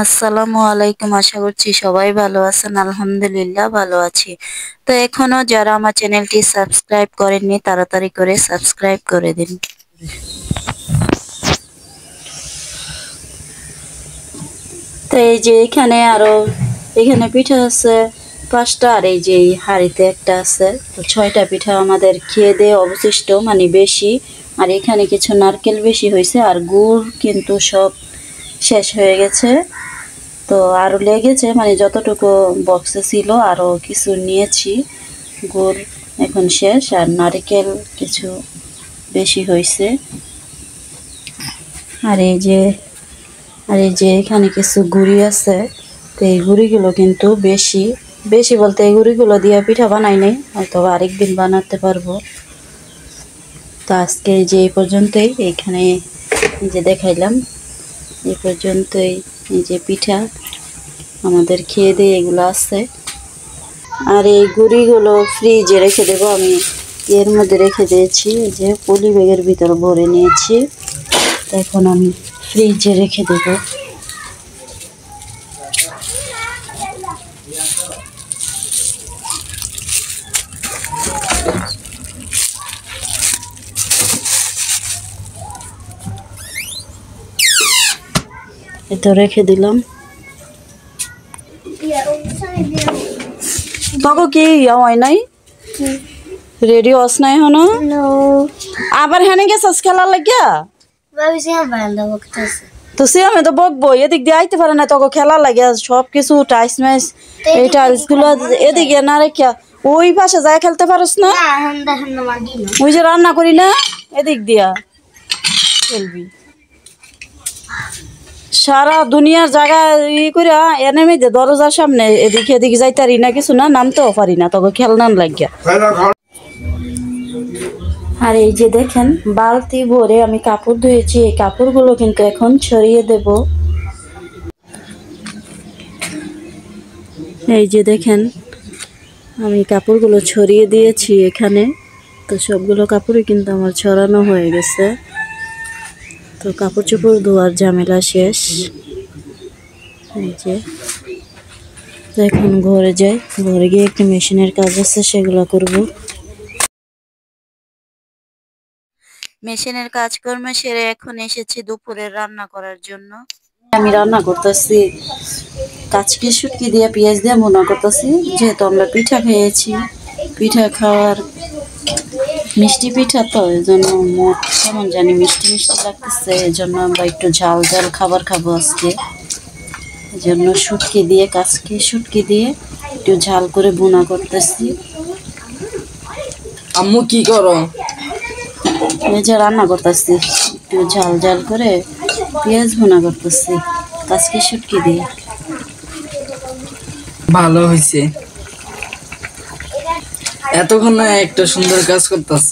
আসসালামু আলাইকুম। আশা করছি সবাই ভালো আছেন। আলহামদুলিল্লাহ ভালো আছি। তো এখনো যারা আমার চ্যানেলটি সাবস্ক্রাইব করেননি তাড়াতাড়ি করে সাবস্ক্রাইব করে দিন। তো এই যে এখানে পিঠা আছে 5টা, আর এই যে এই হাঁড়িতে একটা আছে। তো 6টা পিঠা আমাদের খেয়ে দিয়ে অবশিষ্ট, মানে বেশি। আর এখানে কিছু নারকেল বেশি হয়েছে, আর গুড় কিন্তু সব শেষ হয়ে গেছে। তো আরও লেগেছে, মানে যতটুকু বক্সে ছিল আরও কিছু নিয়েছি। গুড় এখন শেষ, আর নারকেল কিছু বেশি হয়েছে। আর এই যে এখানে কিছু গুড়ি আছে। তো এই গুড়িগুলো কিন্তু বেশি বেশি বলতে এই গুড়িগুলো দিয়ে পিঠা বানাই নাই, হয়তো আরেকদিন বানাতে পারবো। তো আজকে এই যে এই পর্যন্তই, এইখানে এই যে দেখাইলাম এই পর্যন্তই। এই যে পিঠা আমাদের খেয়ে দিয়ে এগুলো আছে। আর এই গুঁড়িগুলো ফ্রিজে রেখে দেবো আমি। এর মধ্যে রেখে দিয়েছি, এই যে পলি ব্যাগের ভিতর ভরে নিয়েছি। এখন আমি ফ্রিজে রেখে দেব। এতো রেখে দিলাম। তখন কি হয় নাই, রেডি হস নাই হনো আবার হেনে গেছস খেলার লাগিয়া। তো সে আমি তো বকবো, এদিক দিয়ে আইতে পারে না তোকে খেলা লাগে সবকিছু টাইস মাইস এই টাইলস গুলো এদিকে না রেখা ওই পাশে যায় খেলতে পারস না। ওই যে রান্না করি না এদিক দিয়া খেলবি। সারা দুনিয়ার জায়গা ই করে এনে মেয়েদের দরজার সামনে এদিকে এদিকে যাইতারি না, কিছু না নামতেও পারি না তোকে খেলনার লাগিয়া। আর এই যে দেখেন বালতি ভরে আমি কাপড় ধুয়েছি, এই কাপড়গুলো কিন্তু এখন ছড়িয়ে দেব। এই যে দেখেন আমি কাপড়গুলো ছড়িয়ে দিয়েছি এখানে। তো সবগুলো কাপড়ই কিন্তু আমার ছড়ানো হয়ে গেছে। তো কাপড় চোপড় ধোয়ার ঝামেলা শেষ। এই যে এখন ঘরে যাই, ঘরে গিয়ে একটু মেশিনের কাজ আছে সেগুলো করব। মেশিনের কাজকর্ম সেরে এখন এসেছি দুপুরের রান্না করার জন্য। আমি রান্না করতেছি কাচকি শুটকি দিয়ে পেঁয়াজ দিয়ে ভুনা করতেছি। যেহেতু আমরা পিঠা খেয়েছি, পিঠা খাওয়ার মিষ্টি পিঠা, তো এই জন্য মুখ কেমন জানি মিষ্টি মিষ্টি লাগতেছে। এই জন্য আমরা একটু ঝাল ঝাল খাবার খাবো আজকে। এই জন্য শুটকি দিয়ে কাচকি শুটকি দিয়ে একটু ঝাল করে ভুনা করতেছি। আম্মু কি করো? এই যে রান্না করতেছি একটু ঝাল ঝাল করে পেঁয়াজ ভুনা করতেছি কাচকি শুটকি দিয়ে। ভালো হয়েছে, এতক্ষণ একটা সুন্দর কাজ করতেছ।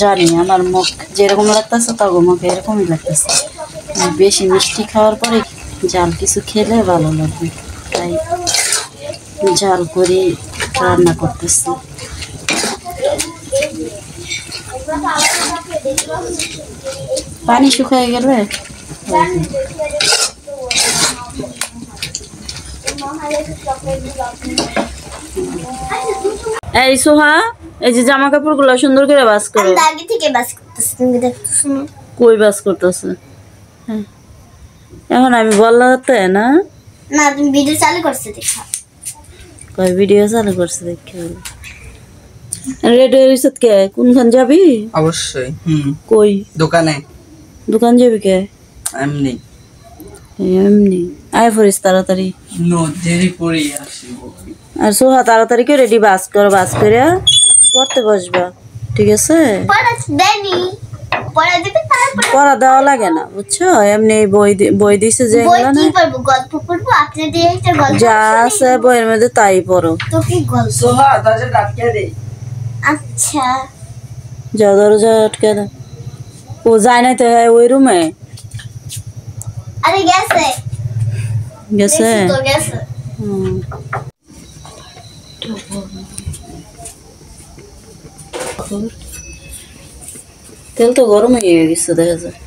জানি আমার মুখ যেরকম লাগতেছে তখন মুখে এরকমই লাগতেছে। বেশি মিষ্টি খাওয়ার পরে ঝাল কিছু খেলে ভালো লাগবে, তাই ঝাল করে রান্না করতেছি। পানি শুকায় গেলে এই সোহা, এই যে জামা কাপড় গুলো সুন্দর করে বাস করো। আগে থেকে বাস করতেছ, তুমি দেখতেছো না? কই বাস করতেছে? এখন আমি বললাম তাই না? না, তুমি ভিডিও চালু করছো দেখা। কই ভিডিও চালু করছে দেখে। রেডি হইছত কে? কোনখান যাবি? অবশ্যই। কই? দোকানে। দোকান যাবি কে? এমনি এমনি আয় পড়িস তাড়াতাড়ি। নো দেরি করে আসিব। আর সোহা তাড়াতাড়ি করে রেডি বাস কর, বাস করে পড়তে বসবা, ঠিক আছে? পড়া দেনি, পড়া দিবে তারপর। পড়া দেওয়া লাগে না বুঝছো, এমনি বই দিছে যে বই এগুলো কি না, পড়বো? গল্প পড়বো? আপনি দিয়ে একটা গল্প যা আছে বইয়ের মধ্যে তাই পড়ো। তো কি গল্প? সোহা দরজা আটকে দে। আচ্ছা, যাও দরজা আটকে দাও। ও যায় নাই তো ওই রুমে আরে গেছে গেছে। দেখছি তো গেছে। তেল তো গরম হয়ে গেছে দেখা যায়।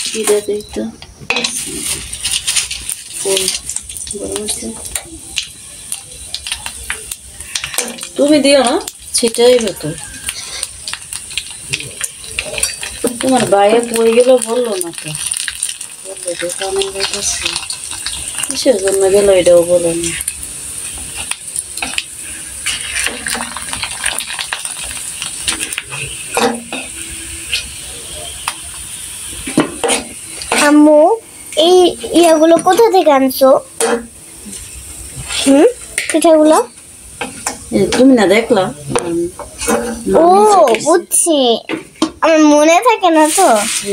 কি দেখে তো তুমি দিও না, ছিটাই তো। তোমার বাইরে পড়ে গেল বললো না তো, বললো দোকানে গেছে, কিসের জন্য গেল এটাও বলো না। আম্মু এই ইয়াগুলো কোথা থেকে আনছো? পিঠাগুলো? তুমি না দেখলা? ও বুঝছি, আমার মনে থাকে না তো।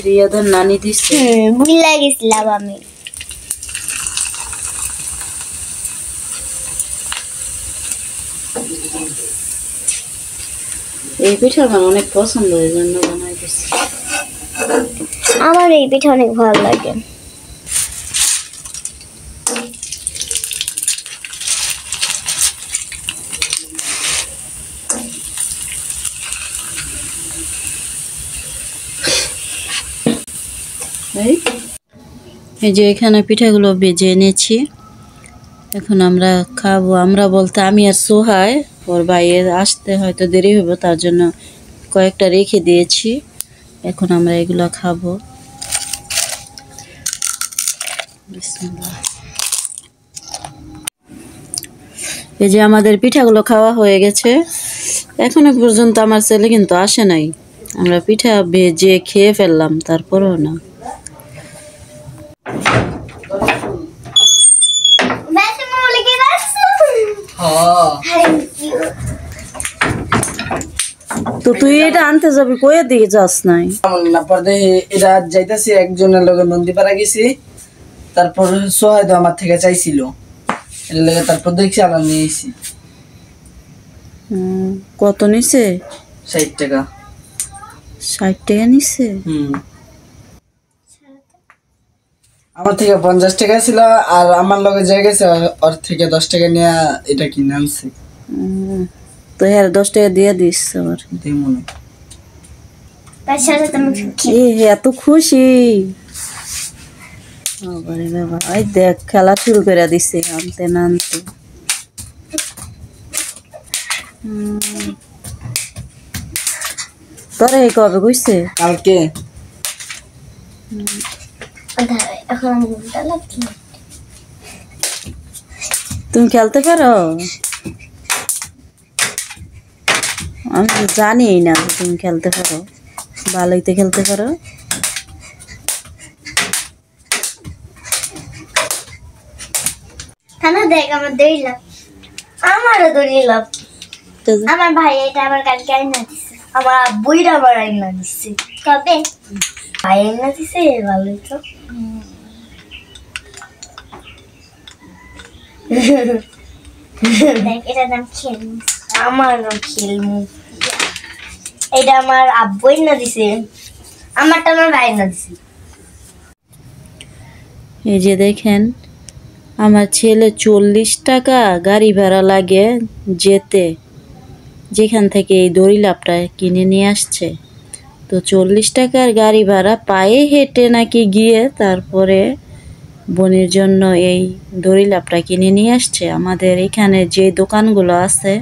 রিয়াদের নানি দিচ্ছে। ভুলে গেছিলাম আমি। এই পিঠা আমার অনেক পছন্দ, এই জন্য বানাই দিচ্ছি। আমার এই পিঠা অনেক ভালো লাগে। এই যে এখানে পিঠাগুলো ভেজে এনেছি, এখন আমরা খাবো। আমরা বলতে আমি আর সোহাই, ওর ভাইয়ের আসতে হয়তো দেরি হবে, তার জন্য কয়েকটা রেখে দিয়েছি। এখন আমরা এগুলো খাবো। বিসমিল্লাহ। এই যে আমাদের পিঠাগুলো খাওয়া হয়ে গেছে। এখনো পর্যন্ত আমার ছেলে কিন্তু আসে নাই। আমরা পিঠা ভেজে খেয়ে ফেললাম, তারপরেও না। তো তুই এটা আনতে যাবি, কয়ে দিকে যাস নাই? না পরে এটা যাইতাছি, একজনের লগে নন্দীপাড়া গেছি, তারপর সোহাইদ আমার থেকে চাইছিল, এর লগে তারপর দেখছি আবার নিয়ে এসেছি। কত নিছে? 60 টাকা। 60 টাকা নিছে? আমার থেকে 50 টাকা ছিল, আর আমার লগে যাই গেছে ওর থেকে 10 টাকা নিয়ে এটা কিনে আনছি। তো হ্যাঁ 10 টাকা দিয়ে দিস আবার। মনে এত খুশি বাবা, এই দেখ খেলা শুরু করে দিছে আনতে না আনতে। তোরে কবে কইছে? কালকে। তুমি খেলতে পারো? আমি তো জানি না যে তুমি খেলতে পারো, ভালোই তো খেলতে পারো। দেখ আমার দড়িলাম, আমারও দড়িলাম। আমার ভাই এটা আমার কালকে আইনা দিছে, আমার আব্বুইরা আমার আইনা দিছে। কবে ভাই আইনা দিছে? ভালোই তো। দেখ এটার নাম খেলমু, আমার নাম খেলমু। এটা আমার আব্বু আইনা দিছে, আমারটা আমার ভাই আইনা দিছে। এই যে দেখেন, আমার ছেলে 40 টাকা গাড়ি ভাড়া লাগে যেতে, যেখান থেকে এই দড়ি লাফটা কিনে নিয়ে আসছে। তো 40 টাকার গাড়ি ভাড়া পায়ে হেঁটে নাকি গিয়ে তারপরে বোনের জন্য এই দড়ি লাফটা কিনে নিয়ে আসছে। আমাদের এখানে যে দোকানগুলো আছে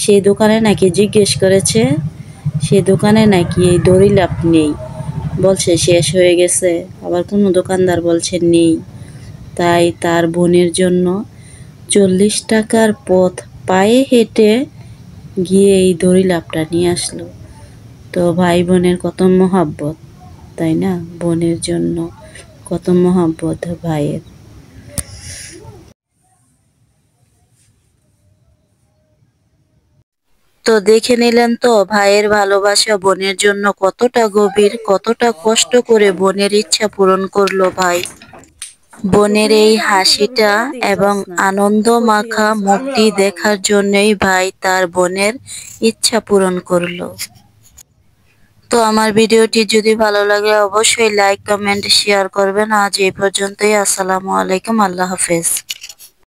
সেই দোকানে নাকি জিজ্ঞেস করেছে, সেই দোকানে নাকি এই দড়ি লাফ নেই, বলছে শেষ হয়ে গেছে। আবার কোনো দোকানদার বলছে নেই। তাই তার বোনের জন্য 40 টাকার পথ পায়ে হেঁটে গিয়ে এই দড়ি লাফটা নিয়ে আসলো। তো ভাই বোনের কত মহাব্বত, তাই না? বোনের জন্য কত মহাব্বত ভাইয়ের। তো দেখে নিলেন তো ভাইয়ের ভালোবাসা বোনের জন্য কতটা গভীর, কতটা কষ্ট করে বোনের ইচ্ছা পূরণ করলো ভাই। বোনের এই হাসিটা এবং আনন্দ মাখা মুখটি দেখার জন্যই ভাই তার বোনের ইচ্ছা পূরণ করলো। তো আমার ভিডিওটি যদি ভালো লাগে অবশ্যই লাইক, কমেন্ট, শেয়ার করবেন। আজ এই পর্যন্তই। আসসালামু আলাইকুম, আল্লাহ হাফেজ।